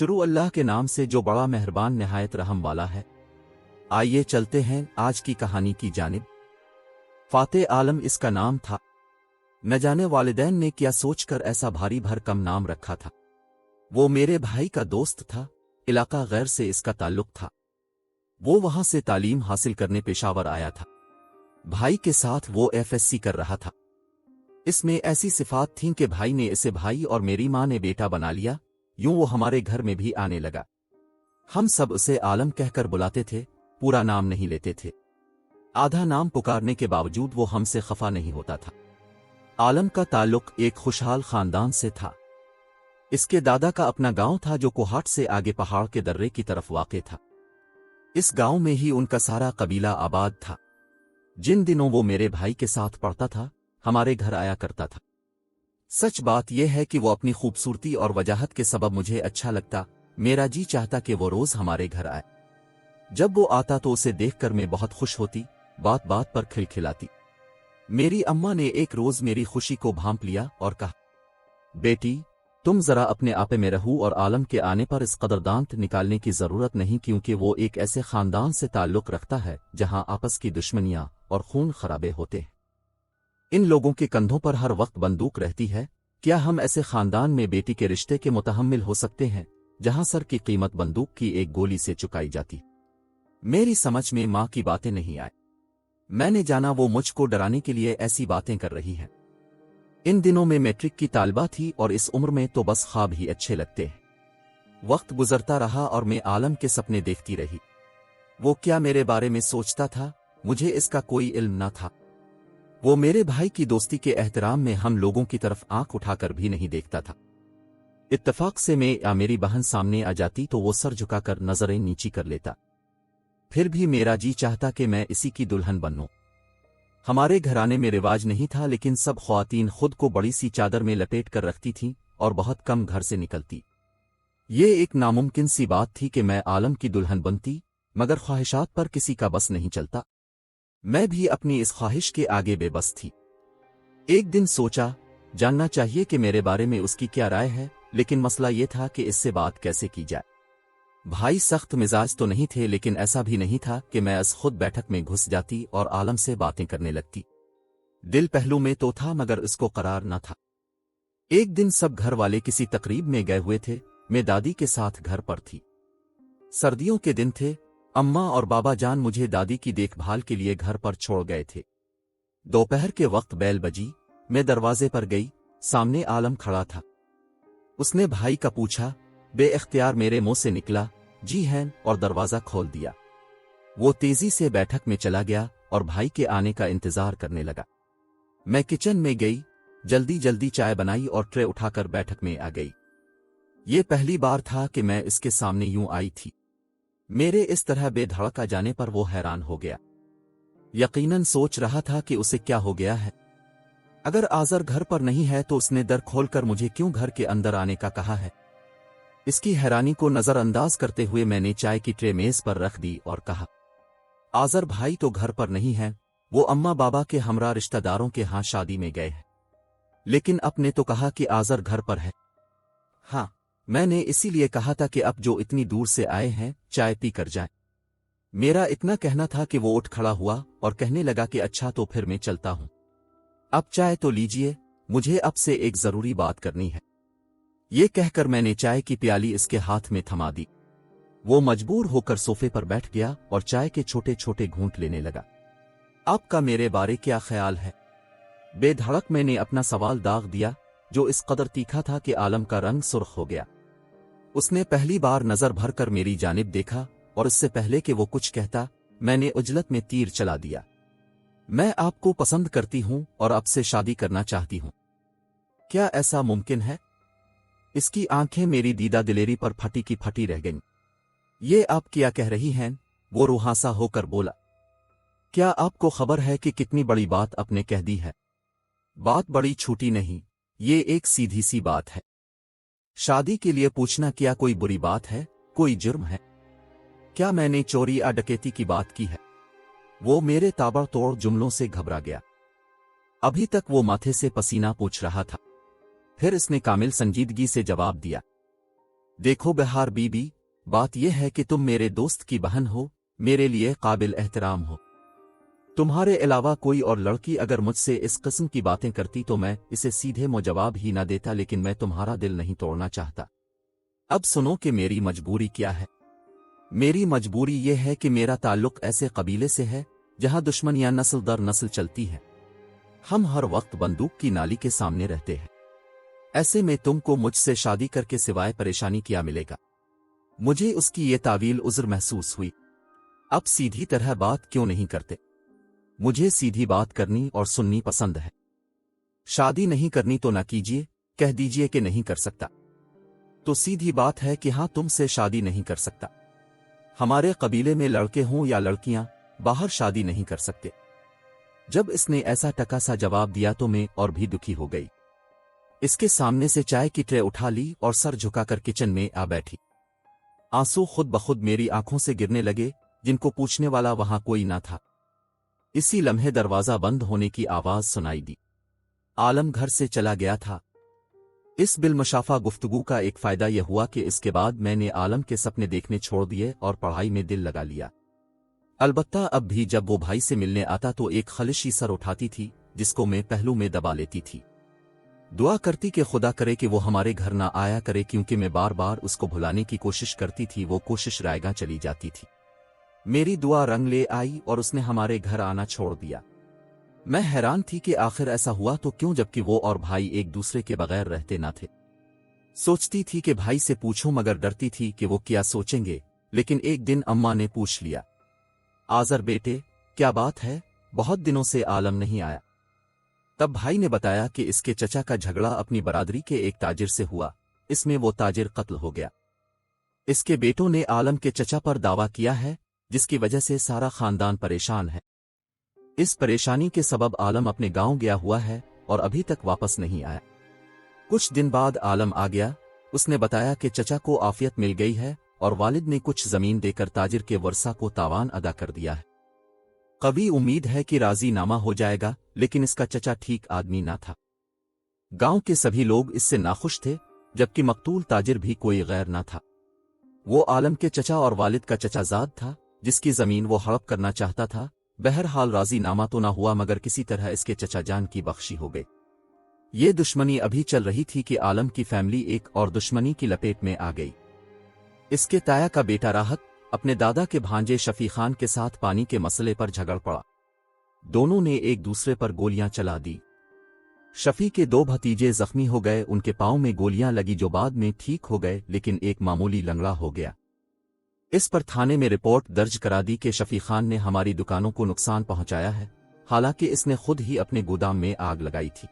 शुरू अल्लाह के नाम से जो बड़ा मेहरबान निहायत रहम वाला है। आइए चलते हैं आज की कहानी की जानिब। फाते आलम इसका नाम था। न जाने वालिदैन ने क्या सोचकर ऐसा भारी भरकम नाम रखा था। वो मेरे भाई का दोस्त था, इलाका गैर से इसका ताल्लुक था। वो वहां से तालीम हासिल करने पेशावर आया था। भाई के साथ वो एफएससी कर रहा था। इसमें ऐसी सिफात थीं कि भाई ने इसे भाई और मेरी मां ने बेटा बना लिया। यूं वो हमारे घर में भी आने लगा। हम सब उसे आलम कहकर बुलाते थे, पूरा नाम नहीं लेते थे। आधा नाम पुकारने के बावजूद वो हमसे खफा नहीं होता था। आलम का ताल्लुक एक खुशहाल खानदान से था। इसके दादा का अपना गांव था जो कोहाट से आगे पहाड़ के दर्रे की तरफ वाक़े था। इस गांव में ही उनका सारा कबीला आबाद था। जिन दिनों वो मेरे भाई के साथ पढ़ता था, हमारे घर आया करता था। सच बात यह है कि वो अपनी खूबसूरती और वजाहत के सबब मुझे अच्छा लगता। मेरा जी चाहता कि वो रोज हमारे घर आए। जब वो आता तो उसे देखकर मैं बहुत खुश होती, बात बात पर खिलखिलाती। मेरी अम्मा ने एक रोज मेरी खुशी को भांप लिया और कहा, बेटी तुम जरा अपने आपे में रहो और आलम के आने पर इस कदर दांत निकालने की जरूरत नहीं, क्योंकि वो एक ऐसे खानदान से ताल्लुक रखता है जहां आपस की दुश्मनियां और खून खराबे होते हैं। इन लोगों के कंधों पर हर वक्त बंदूक रहती है। क्या हम ऐसे खानदान में बेटी के रिश्ते के मुतहम्मिल हो सकते हैं जहां सर की कीमत बंदूक की एक गोली से चुकाई जाती? मेरी समझ में मां की बातें नहीं आए। मैंने जाना वो मुझको डराने के लिए ऐसी बातें कर रही हैं। इन दिनों में मैट्रिक की तालिबा थी और इस उम्र में तो बस ख्वाब ही अच्छे लगते हैं। वक्त गुजरता रहा और मैं आलम के सपने देखती रही। वो क्या मेरे बारे में सोचता था, मुझे इसका कोई इल्म न था। वो मेरे भाई की दोस्ती के एहतराम में हम लोगों की तरफ आंख उठाकर भी नहीं देखता था। इत्तफाक से मैं या मेरी बहन सामने आ जाती तो वो सर झुकाकर नजरें नीची कर लेता। फिर भी मेरा जी चाहता कि मैं इसी की दुल्हन बनूं। हमारे घराने में रिवाज नहीं था, लेकिन सब ख्वातीन खुद को बड़ी सी चादर में लपेट कर रखती थीं और बहुत कम घर से निकलती। ये एक नामुमकिन सी बात थी कि मैं आलम की दुल्हन बनती, मगर ख्वाहिशात पर किसी का बस नहीं चलता। मैं भी अपनी इस ख्वाहिश के आगे बेबस थी। एक दिन सोचा जानना चाहिए कि मेरे बारे में उसकी क्या राय है, लेकिन मसला ये था कि इससे बात कैसे की जाए। भाई सख्त मिजाज तो नहीं थे, लेकिन ऐसा भी नहीं था कि मैं इस खुद बैठक में घुस जाती और आलम से बातें करने लगती। दिल पहलू में तो था मगर इसको करार न था। एक दिन सब घर वाले किसी तकरीब में गए हुए थे। मैं दादी के साथ घर पर थी। सर्दियों के दिन थे। अम्मा और बाबा जान मुझे दादी की देखभाल के लिए घर पर छोड़ गए थे। दोपहर के वक्त बेल बजी। मैं दरवाजे पर गई। सामने आलम खड़ा था। उसने भाई का पूछा। बेइख्तियार मेरे मुंह से निकला, जी हैं, और दरवाजा खोल दिया। वो तेजी से बैठक में चला गया और भाई के आने का इंतजार करने लगा। मैं किचन में गई, जल्दी जल्दी चाय बनाई और ट्रे उठाकर बैठक में आ गई। ये पहली बार था कि मैं इसके सामने यूं आई थी। मेरे इस तरह बेधड़क आ जाने पर वो हैरान हो गया। यकीनन सोच रहा था कि उसे क्या हो गया है। अगर आज़र घर पर नहीं है तो उसने दर खोलकर मुझे क्यों घर के अंदर आने का कहा है। इसकी हैरानी को नजरअंदाज करते हुए मैंने चाय की ट्रे मेज पर रख दी और कहा, आज़र भाई तो घर पर नहीं है, वो अम्मा बाबा के हमरा रिश्तेदारों के यहाँ शादी में गए हैं। लेकिन आपने तो कहा कि आज़र घर पर है। हाँ, मैंने इसीलिए कहा था कि अब जो इतनी दूर से आए हैं चाय पी कर जाएं। मेरा इतना कहना था कि वो उठ खड़ा हुआ और कहने लगा कि अच्छा तो फिर मैं चलता हूं। अब चाय तो लीजिए, मुझे अब से एक जरूरी बात करनी है। ये कहकर मैंने चाय की प्याली इसके हाथ में थमा दी। वो मजबूर होकर सोफे पर बैठ गया और चाय के छोटे छोटे घूंट लेने लगा। आपका मेरे बारे क्या ख्याल है? बेधड़क मैंने अपना सवाल दाग दिया, जो इस कदर तीखा था कि आलम का रंग सुर्ख हो गया। उसने पहली बार नजर भरकर मेरी जानिब देखा और इससे पहले कि वो कुछ कहता, मैंने उजलत में तीर चला दिया। मैं आपको पसंद करती हूं और आपसे शादी करना चाहती हूं। क्या ऐसा मुमकिन है? इसकी आंखें मेरी दीदा दिलेरी पर फटी की फटी रह गईं। ये आप क्या कह रही हैं? वो रुहासा होकर बोला। क्या आपको खबर है कि कितनी बड़ी बात आपने कह दी है? बात बड़ी छोटी नहीं, ये एक सीधी सी बात है। शादी के लिए पूछना क्या कोई बुरी बात है, कोई जुर्म है? क्या मैंने चोरी या डकैती की बात की है? वो मेरे ताबड़तोड़ जुमलों से घबरा गया। अभी तक वो माथे से पसीना पोंछ रहा था। फिर इसने कामिल संजीदगी से जवाब दिया, देखो बहार बीबी, बात यह है कि तुम मेरे दोस्त की बहन हो, मेरे लिए काबिल एहतराम हो। तुम्हारे अलावा कोई और लड़की अगर मुझसे इस किस्म की बातें करती तो मैं इसे सीधे मुंह जवाब ही ना देता, लेकिन मैं तुम्हारा दिल नहीं तोड़ना चाहता। अब सुनो कि मेरी मजबूरी क्या है। मेरी मजबूरी यह है कि मेरा ताल्लुक ऐसे कबीले से है जहां दुश्मनियां नस्ल दर नस्ल चलती हैं। हम हर वक्त बंदूक की नाली के सामने रहते हैं। ऐसे में तुमको मुझसे शादी करके सिवाय परेशानी क्या मिलेगा? मुझे उसकी ये तावील उज़्र महसूस हुई। अब सीधी तरह बात क्यों नहीं करते? मुझे सीधी बात करनी और सुननी पसंद है। शादी नहीं करनी तो ना कीजिए, कह दीजिए कि नहीं कर सकता। तो सीधी बात है कि हां, तुमसे शादी नहीं कर सकता। हमारे कबीले में लड़के हों या लड़कियां बाहर शादी नहीं कर सकते। जब इसने ऐसा टका सा जवाब दिया तो मैं और भी दुखी हो गई। इसके सामने से चाय की ट्रे उठा ली और सर झुकाकर किचन में आ बैठी। आंसू खुद बखुद मेरी आंखों से गिरने लगे, जिनको पूछने वाला वहां कोई ना था। इसी लम्हे दरवाजा बंद होने की आवाज सुनाई दी। आलम घर से चला गया था। इस बिलमुशाफा गुफ्तगू का एक फायदा यह हुआ कि इसके बाद मैंने आलम के सपने देखने छोड़ दिए और पढ़ाई में दिल लगा लिया। अलबत्ता अब भी जब वो भाई से मिलने आता तो एक खलिशी सर उठाती थी, जिसको मैं पहलू में दबा लेती थी। दुआ करती कि खुदा करे कि वो हमारे घर ना आया करे, क्योंकि मैं बार बार उसको भुलाने की कोशिश करती थी। वो कोशिश रायगा चली जाती थी। मेरी दुआ रंग ले आई और उसने हमारे घर आना छोड़ दिया। मैं हैरान थी कि आखिर ऐसा हुआ तो क्यों, जबकि वो और भाई एक दूसरे के बगैर रहते ना थे। सोचती थी कि भाई से पूछूं, मगर डरती थी कि वो क्या सोचेंगे। लेकिन एक दिन अम्मा ने पूछ लिया, आज़र बेटे, क्या बात है? बहुत दिनों से आलम नहीं आया। तब भाई ने बताया कि इसके चचा का झगड़ा अपनी बरादरी के एक ताजिर से हुआ। इसमें वो ताजिर कत्ल हो गया। इसके बेटों ने आलम के चचा पर दावा किया है, जिसकी वजह से सारा खानदान परेशान है। इस परेशानी के सबब आलम अपने गांव गया हुआ है और अभी तक वापस नहीं आया। कुछ दिन बाद आलम आ गया। उसने बताया कि चचा को आफियत मिल गई है और वालिद ने कुछ जमीन देकर ताजिर के वर्सा को तावान अदा कर दिया है। कभी उम्मीद है कि राजी नामा हो जाएगा, लेकिन इसका चचा ठीक आदमी ना था। गांव के सभी लोग इससे नाखुश थे, जबकि मकतूल ताजिर भी कोई गैर ना था। वो आलम के चचा और वालिद का चचाजाद था, जिसकी जमीन वो हड़प करना चाहता था। बहरहाल राजी नामा तो ना हुआ, मगर किसी तरह इसके चचा जान की बख्शी हो गई। ये दुश्मनी अभी चल रही थी कि आलम की फैमिली एक और दुश्मनी की लपेट में आ गई। इसके ताया का बेटा राहत अपने दादा के भांजे शफी खान के साथ पानी के मसले पर झगड़ पड़ा। दोनों ने एक दूसरे पर गोलियां चला दी। शफी के दो भतीजे जख्मी हो गए। उनके पांव में गोलियां लगी, जो बाद में ठीक हो गए, लेकिन एक मामूली लंगड़ा हो गया। इस पर थाने में रिपोर्ट दर्ज करा दी कि शफी खान ने हमारी दुकानों को नुकसान पहुंचाया है, हालांकि इसने खुद ही अपने गोदाम में आग लगाई थी।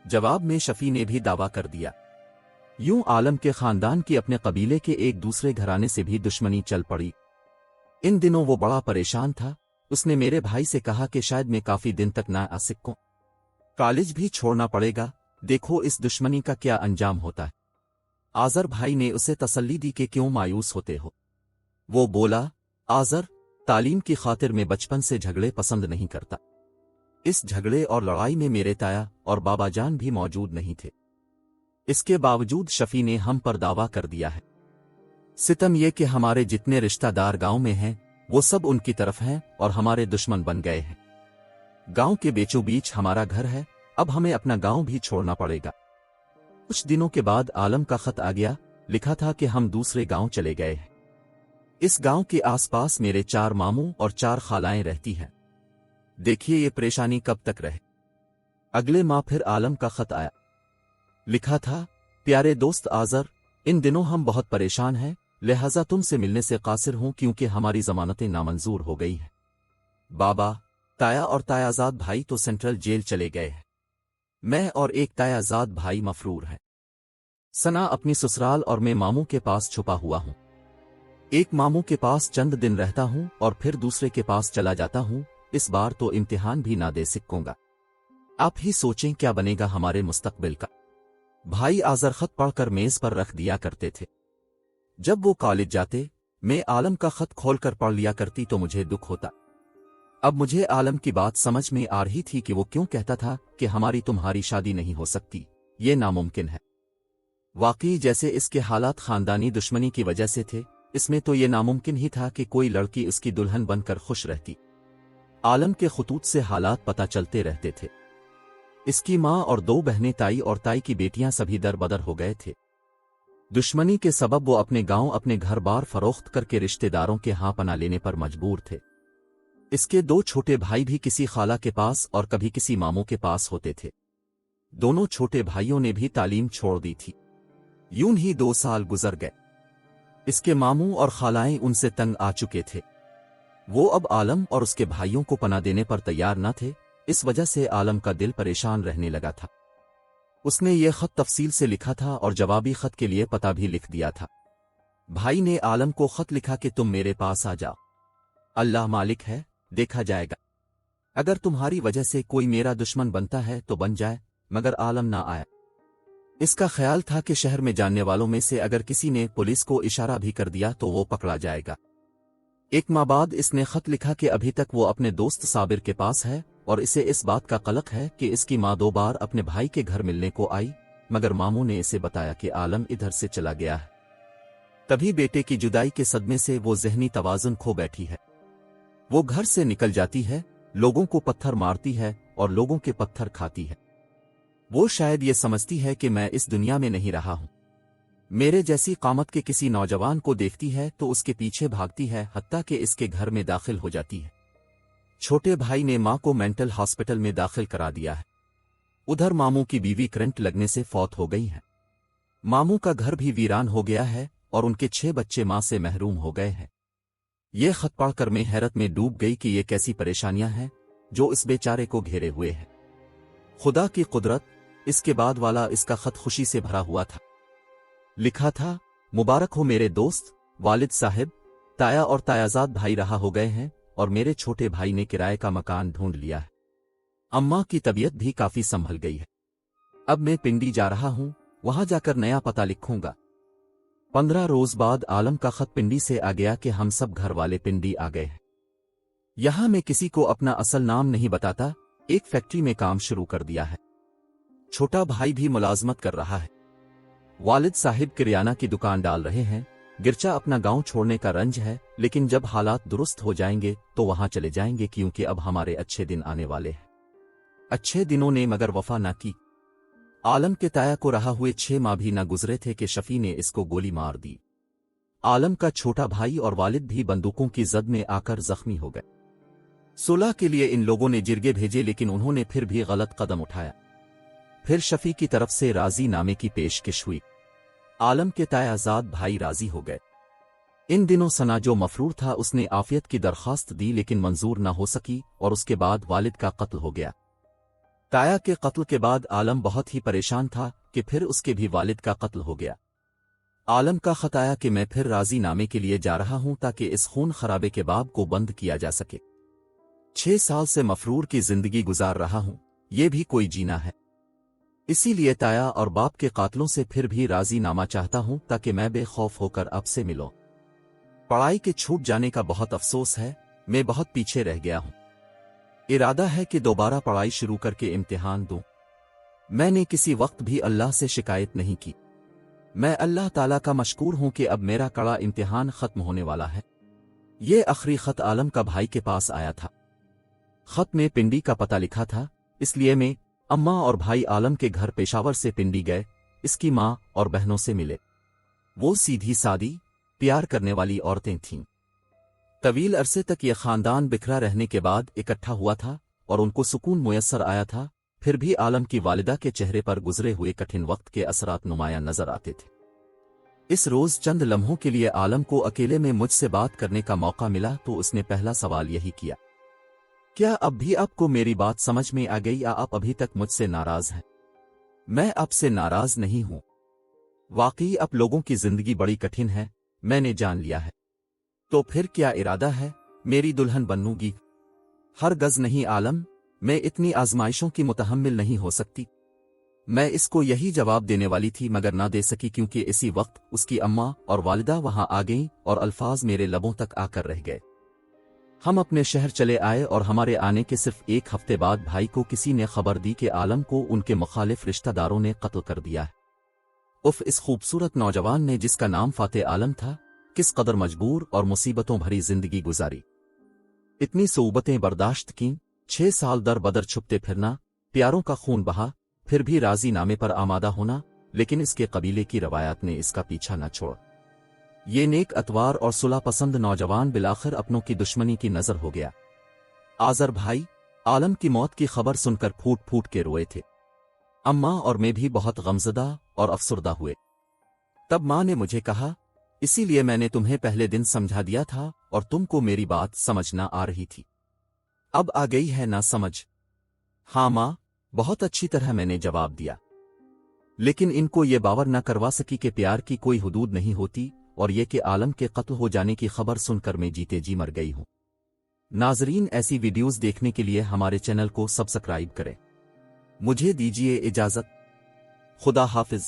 जवाब में शफी ने भी दावा कर दिया। यूं आलम के खानदान की अपने कबीले के एक दूसरे घराने से भी दुश्मनी चल पड़ी। इन दिनों वो बड़ा परेशान था। उसने मेरे भाई से कहा कि शायद मैं काफी दिन तक ना आ सकूं, कॉलेज भी छोड़ना पड़ेगा। देखो इस दुश्मनी का क्या अंजाम होता है। आज़र भाई ने उसे तसल्ली दी कि क्यों मायूस होते हो। वो बोला, आज़र, तालीम की खातिर मैं बचपन से झगड़े पसंद नहीं करता। इस झगड़े और लड़ाई में मेरे ताया और बाबा जान भी मौजूद नहीं थे। इसके बावजूद शफी ने हम पर दावा कर दिया है। सितम यह कि हमारे जितने रिश्तेदार गांव में हैं, वो सब उनकी तरफ हैं और हमारे दुश्मन बन गए हैं। गांव के बीचों बीच हमारा घर है। अब हमें अपना गांव भी छोड़ना पड़ेगा। कुछ दिनों के बाद आलम का खत आ गया। लिखा था कि हम दूसरे गांव चले गए हैं। इस गांव के आसपास मेरे 4 मामू और 4 खालाएं रहती हैं। देखिए ये परेशानी कब तक रहे। अगले माह फिर आलम का खत आया। लिखा था, प्यारे दोस्त आज़र, इन दिनों हम बहुत परेशान हैं, लिहाजा तुमसे मिलने से कासिर हूं, क्योंकि हमारी जमानतें नामंजूर हो गई हैं। बाबा, ताया और तायाजाद भाई तो सेंट्रल जेल चले गए हैं। मैं और एक तायाजाद भाई मफरूर हैं। सना अपनी ससुराल और मैं मामू के पास छुपा हुआ हूं। एक मामू के पास चंद दिन रहता हूं और फिर दूसरे के पास चला जाता हूं। इस बार तो इम्तिहान भी ना दे सकूंगा। आप ही सोचें क्या बनेगा हमारे मुस्तकबिल का। भाई आज़र खत पढ़कर मेज पर रख दिया करते थे। जब वो कॉलेज जाते, मैं आलम का खत खोलकर पढ़ लिया करती तो मुझे दुख होता। अब मुझे आलम की बात समझ में आ रही थी कि वो क्यों कहता था कि हमारी तुम्हारी शादी नहीं हो सकती, ये नामुमकिन है। واقعی جیسے اس کے حالات خاندانی دشمنی کی وجہ سے تھے، اس میں تو یہ ناممکن ہی تھا کہ کوئی لڑکی اس کی دلہن بن کر خوش رہتی۔ عالم کے خطوط سے حالات پتہ چلتے رہتے تھے۔ اس کی ماں اور 2 بہنیں، تائی اور تائی کی بیٹیاں، سبھی در بدر ہو گئے تھے۔ دشمنی کے سبب وہ اپنے گاؤں، اپنے گھر بار فروخت کر کے رشتہ داروں کے ہاں پناہ لینے پر مجبور تھے۔ اس کے 2 چھوٹے بھائی بھی کسی خالہ کے پاس اور کبھی کسی ماموں کے پاس ہوتے تھے۔ دونوں چھوٹے بھائیوں نے بھی تعلیم چھوڑ دی تھی۔ یوں ہی 2 سال گزر گئے۔ اس کے ماموں اور خالائیں ان سے تنگ آ چکے تھے۔ وہ اب عالم اور اس کے بھائیوں کو پناہ دینے پر تیار نہ تھے، اس وجہ سے عالم کا دل پریشان رہنے لگا تھا۔ اس نے یہ خط تفصیل سے لکھا تھا اور جوابی خط کے لیے پتہ بھی لکھ دیا تھا۔ بھائی نے عالم کو خط لکھا کہ تم میرے پاس آ جاؤ، اللہ مالک ہے، دیکھا جائے گا۔ اگر تمہاری وجہ سے کوئی میرا دشمن بنتا ہے تو بن جائے، مگر عالم نہ آیا۔ اس کا خیال تھا کہ شہر میں جاننے والوں میں سے اگر کسی نے پولیس کو اشارہ بھی کر دیا تو وہ پکڑا جائے گا۔ 1 ماہ بعد اس نے خط لکھا کہ ابھی تک وہ اپنے دوست صابر کے پاس ہے اور اسے اس بات کا قلق ہے کہ اس کی ماں 2 بار اپنے بھائی کے گھر ملنے کو آئی، مگر ماموں نے اسے بتایا کہ عالم ادھر سے چلا گیا ہے۔ تبھی بیٹے کی جدائی کے صدمے سے وہ ذہنی توازن کھو بیٹھی ہے۔ وہ گھر سے نکل جاتی ہے، لوگوں کو پتھر مارتی ہے اور لوگوں کے پتھر کھاتی ہے۔ وہ شاید یہ سمجھتی ہے کہ میں اس دنیا میں نہیں رہا ہوں۔ میرے جیسی قامت کے کسی نوجوان کو دیکھتی ہے تو اس کے پیچھے بھاگتی ہے، حتیٰ کہ اس کے گھر میں داخل ہو جاتی ہے۔ چھوٹے بھائی نے ماں کو مینٹل ہاسپٹل میں داخل کرا دیا ہے۔ ادھر ماموں کی بیوی کرنٹ لگنے سے فوت ہو گئی ہے۔ ماموں کا گھر بھی ویران ہو گیا ہے اور ان کے 6 بچے ماں سے محروم ہو گئے ہیں۔ یہ خط پڑھ کر میں حیرت میں ڈوب گئی کہ یہ کیسی پریشانیاں ہیں جو اس بیچارے کو گھیرے ہوئے ہیں۔ خدا کی قدرت، اس کے بعد والا اس کا خط خوشی سے بھرا ہوا تھا۔ لکھا تھا، مبارک ہو میرے دوست، والد صاحب، تایا اور تایازاد بھائی رہا ہو گئے ہیں اور میرے چھوٹے بھائی نے کرائے کا مکان ڈھونڈ لیا ہے۔ اماں کی طبیعت بھی کافی سنبھل گئی ہے۔ اب میں پنڈی جا رہا ہوں، وہاں جا کر نیا پتہ لکھوں گا۔ 15 روز بعد عالم کا خط پنڈی سے آ گیا کہ ہم سب گھر والے پنڈی آ گئے ہیں۔ یہاں میں کسی کو اپنا اصل نام نہیں بتاتا، ایک فیکٹری میں کام شروع کر دیا ہے۔ چھوٹا بھائی بھی ملازمت کر رہا ہے۔ والد صاحب کریانہ کی دکان ڈال رہے ہیں۔ گرچہ اپنا گاؤں چھوڑنے کا رنج ہے، لیکن جب حالات درست ہو جائیں گے تو وہاں چلے جائیں گے، کیونکہ اب ہمارے اچھے دن آنے والے ہیں۔ اچھے دنوں نے مگر وفا نہ کی۔ عالم کے تایا کو رہا ہوئے 6 ماہ بھی نہ گزرے تھے کہ شفیع نے اس کو گولی مار دی۔ عالم کا چھوٹا بھائی اور والد بھی بندوقوں کی زد میں آ کر زخمی ہو گئے۔ صلح کے لیے ان لوگوں نے جرگے بھیجے، لیکن انہوں نے پھر بھی غلط قدم اٹھایا۔ پھر شفیع کی طرف سے راضی نامے کی پیشکش ہوئی۔ عالم کے تایازاد بھائی راضی ہو گئے۔ ان دنوں ثنا جو مفرور تھا، اس نے عافیت کی درخواست دی لیکن منظور نہ ہو سکی اور اس کے بعد والد کا قتل ہو گیا۔ تایا کے قتل کے بعد عالم بہت ہی پریشان تھا کہ پھر اس کے بھی والد کا قتل ہو گیا۔ عالم کا خط آیا کہ میں پھر راضی نامے کے لیے جا رہا ہوں تاکہ اس خون خرابے کے باب کو بند کیا جا سکے۔ 6 سال سے مفرور کی زندگی گزار رہا ہوں، یہ بھی کوئی جینا ہے۔ اسی لیے تایا اور باپ کے قاتلوں سے پھر بھی راضی نامہ چاہتا ہوں تاکہ میں بے خوف ہو کر اب سے ملوں۔ پڑھائی کے چھوٹ جانے کا بہت افسوس ہے، میں بہت پیچھے رہ گیا ہوں۔ ارادہ ہے کہ دوبارہ پڑھائی شروع کر کے امتحان دوں۔ میں نے کسی وقت بھی اللہ سے شکایت نہیں کی۔ میں اللہ تعالیٰ کا مشکور ہوں کہ اب میرا کڑا امتحان ختم ہونے والا ہے۔ یہ آخری خط عالم کا بھائی کے پاس آیا تھا۔ خط میں پنڈی کا پتہ لکھا تھا، اس لیے میں، اماں اور بھائی عالم کے گھر پشاور سے پنڈی گئے، اس کی ماں اور بہنوں سے ملے۔ وہ سیدھی سادی، پیار کرنے والی عورتیں تھیں۔ طویل عرصے تک یہ خاندان بکھرا رہنے کے بعد اکٹھا ہوا تھا اور ان کو سکون میسر آیا تھا، پھر بھی عالم کی والدہ کے چہرے پر گزرے ہوئے کٹھن وقت کے اثرات نمایاں نظر آتے تھے۔ اس روز چند لمحوں کے لیے عالم کو اکیلے میں مجھ سے بات کرنے کا موقع ملا تو اس نے پہلا سوال یہی کیا، کیا اب بھی آپ کو میری بات سمجھ میں آ گئی یا آپ ابھی تک مجھ سے ناراض ہیں؟ میں آپ سے ناراض نہیں ہوں۔ واقعی اب لوگوں کی زندگی بڑی کٹھن ہے، میں نے جان لیا ہے۔ تو پھر کیا ارادہ ہے؟ میری دلہن بنوں گی؟ ہرگز نہیں عالم، میں اتنی آزمائشوں کی متحمل نہیں ہو سکتی۔ میں اس کو یہی جواب دینے والی تھی مگر نہ دے سکی، کیونکہ اسی وقت اس کی اماں اور والدہ وہاں آ گئیں اور الفاظ میرے لبوں تک آ کر رہ گئے۔ ہم اپنے شہر چلے آئے اور ہمارے آنے کے صرف 1 ہفتے بعد بھائی کو کسی نے خبر دی کہ عالم کو ان کے مخالف رشتہ داروں نے قتل کر دیا ہے۔ اف اس خوبصورت نوجوان نے جس کا نام فاتح عالم تھا کس قدر مجبور اور مصیبتوں بھری زندگی گزاری، اتنی صعوبتیں برداشت کیں، 6 سال در بدر چھپتے پھرنا، پیاروں کا خون بہا، پھر بھی راضی نامے پر آمادہ ہونا، لیکن اس کے قبیلے کی روایات نے اس کا پیچھا نہ چھوڑ۔ یہ نیک اتوار اور صلح پسند نوجوان بالآخر اپنوں کی دشمنی کی نظر ہو گیا۔ آذر بھائی عالم کی موت کی خبر سن کر پھوٹ پھوٹ کے روئے تھے۔ اماں اور میں بھی بہت غمزدہ اور افسردہ ہوئے۔ تب ماں نے مجھے کہا، اسی لیے میں نے تمہیں پہلے دن سمجھا دیا تھا اور تم کو میری بات سمجھ نہ آ رہی تھی، اب آ گئی ہے نہ سمجھ؟ ہاں ماں، بہت اچھی طرح میں نے جواب دیا، لیکن ان کو یہ باور نہ کروا سکی کہ پیار کی کوئی حدود نہیں ہوتی، اور یہ کہ عالم کے قتل ہو جانے کی خبر سن کر میں جیتے جی مر گئی ہوں۔ ناظرین، ایسی ویڈیوز دیکھنے کے لیے ہمارے چینل کو سبسکرائب کریں۔ مجھے دیجیے اجازت، خدا حافظ۔